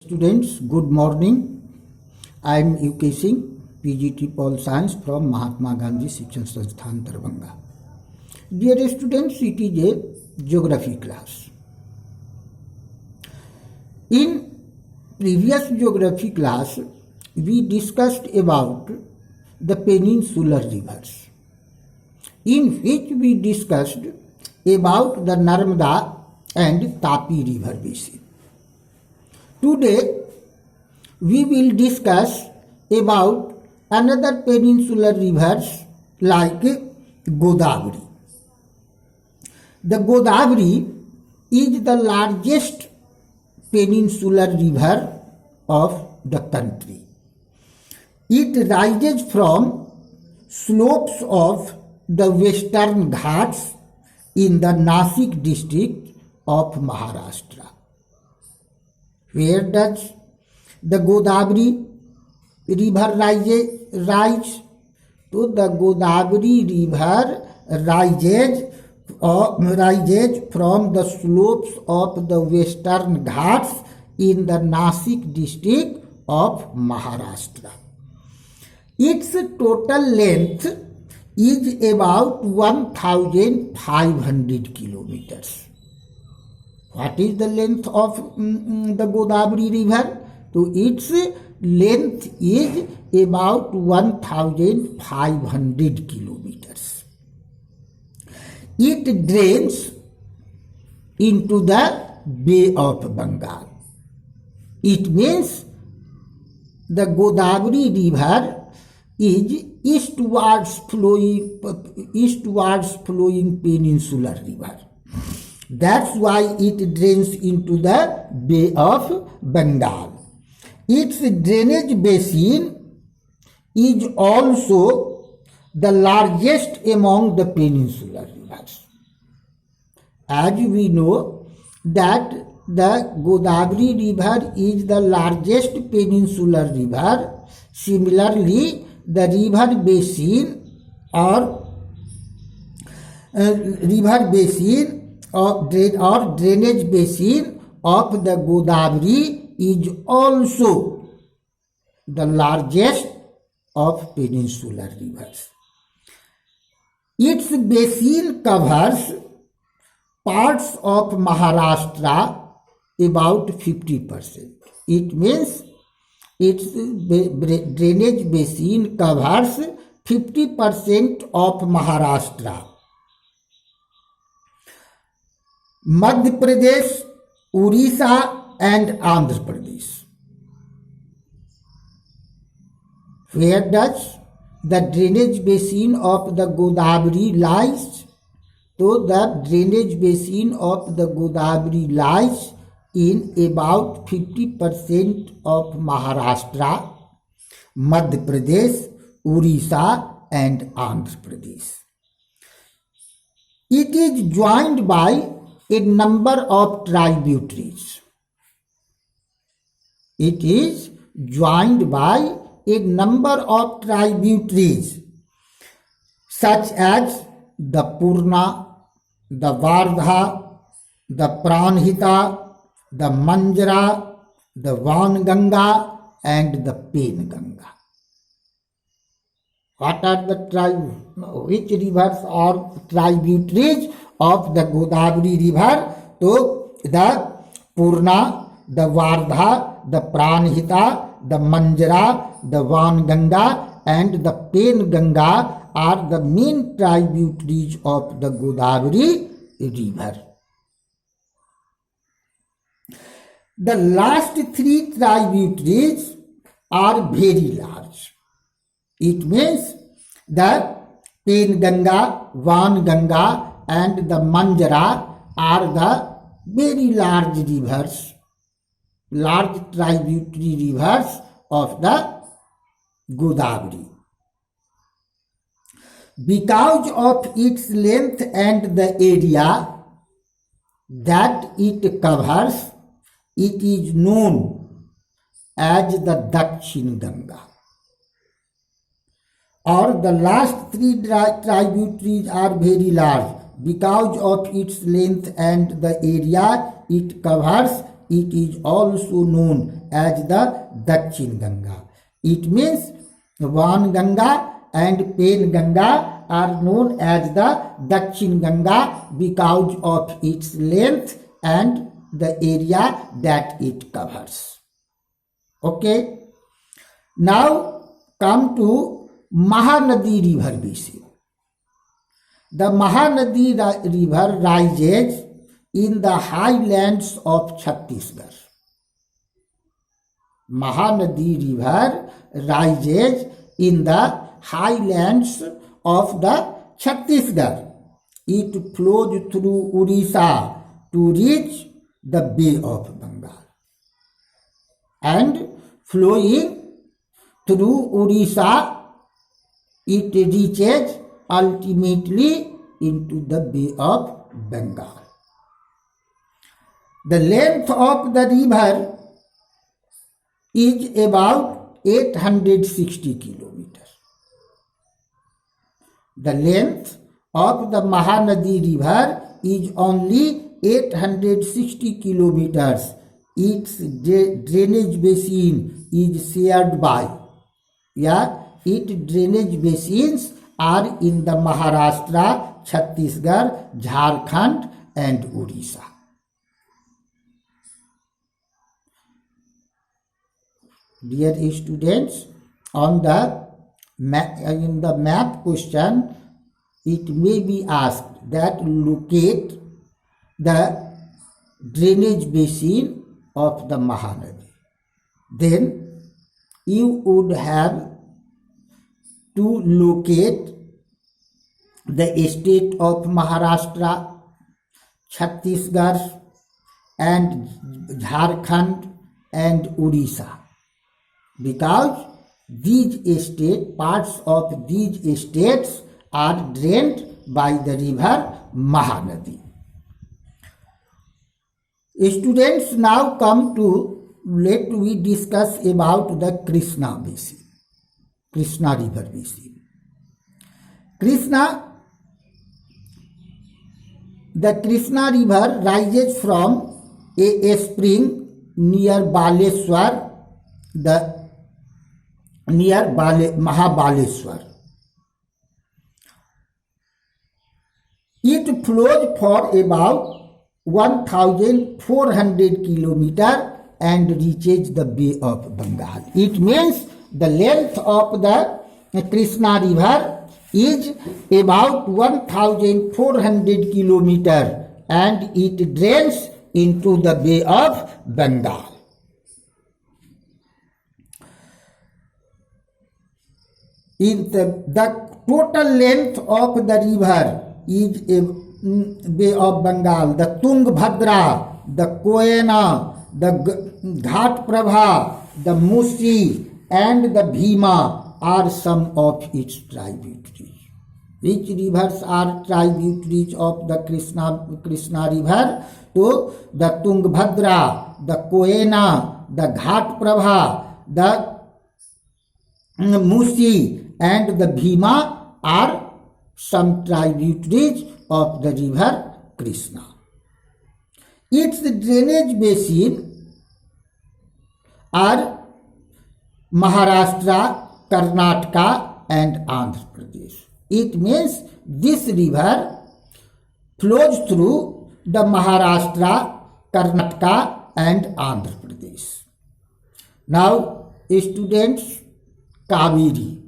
Students, good morning. I am UK Singh, PGT Pol Science from Mahatma Gandhi Shikshan Sansthan Darbhanga. Dear students, it is a geography class. In previous geography class, we discussed about the peninsular rivers, in which we discussed about the Narmada and Tapi river basin. Today, we will discuss about another peninsular rivers like Godavari. The Godavari is the largest peninsular river of the country. It rises from slopes of the Western Ghats in the Nasik district of Maharashtra. Where does the Godavari river rise? So the Godavari river rises from the slopes of the Western Ghats in the Nasik district of Maharashtra. Its total length is about 1,500 kilometers. What is the length of the Godavari river? So its length is about 1,500 kilometers. It drains into the Bay of Bengal. It means the Godavari river is eastwards flowing peninsular river. That's why it drains into the Bay of Bengal. Its drainage basin is also the largest among the peninsular rivers. As we know that the Godavari river is the largest peninsular river, similarly the river basin or drainage basin of the Godavari is also the largest of peninsular rivers. Its basin covers parts of Maharashtra about 50%. It means its drainage basin covers 50% of Maharashtra. Madhya Pradesh, Orissa and Andhra Pradesh. Where does the drainage basin of the Godavari lies? So the drainage basin of the Godavari lies in about 50% of Maharashtra, Madhya Pradesh, Orissa and Andhra Pradesh. It is joined by a number of tributaries. It is joined by a number of tributaries such as the Purna, the Vardha, the Pranhita, the Manjra, the Vanganga and the Penganga. What are the which rivers are tributaries of the Godavari river? So the Purna, the Vardha, the Pranhita, the Manjra, the Vanganga and the Penganga are the main tributaries of the Godavari river. The last three tributaries are very large. It means the Penganga, Vanganga and the Manjra are the very large rivers, large tributary rivers of the Godavari. Because of its length and the area that it covers, it is known as the Dakshin Ganga. Or the last three tributaries are very large. Because of its length and the area it covers, it is also known as the Dakshin Ganga. It means Van Ganga and Pen Ganga are known as the Dakshin Ganga because of its length and the area that it covers. Okay. Now come to Mahanadi river basin. The Mahanadi river rises in the highlands of Chhattisgarh. Mahanadi river rises in the highlands of the Chhattisgarh. It flows through Odisha to reach the Bay of Bengal. And flowing through Odisha, it reaches ultimately into the Bay of Bengal. The length of the river is about 860 kilometers. The length of the Mahanadi river is only 860 kilometers. Its drainage basin is shared by, its drainage basins are in the Maharashtra, Chhattisgarh, Jharkhand and Odisha. Dear students, in the map question, it may be asked that locate the drainage basin of the Mahanadi. Then you would have to locate the state of Maharashtra, Chhattisgarh and Jharkhand and Odisha, because parts of these states are drained by the river Mahanadi. Students, now come to let we discuss about the Krishna basin, Krishna river basin. The Krishna river rises from a spring near Baleshwar, near Mahabaleshwar. It flows for about 1,400 kilometers and reaches the Bay of Bengal. It means the length of the Krishna river is about 1,400 kilometers and it drains into the Bay of Bengal. The total length of the river is Bay of Bengal. The Tungabhadra, the Koyana, the Ghat Prabha, the Musi and the Bhima are some of its tributaries. Which rivers are tributaries of the Krishna river? So the Tungabhadra, the Koyana, the Ghat Prabha, the Musi and the Bhima are some tributaries of the river Krishna. Its drainage basin are Maharashtra, Karnataka and Andhra Pradesh. It means this river flows through the Maharashtra, Karnataka and Andhra Pradesh. Now, students, Kaveri.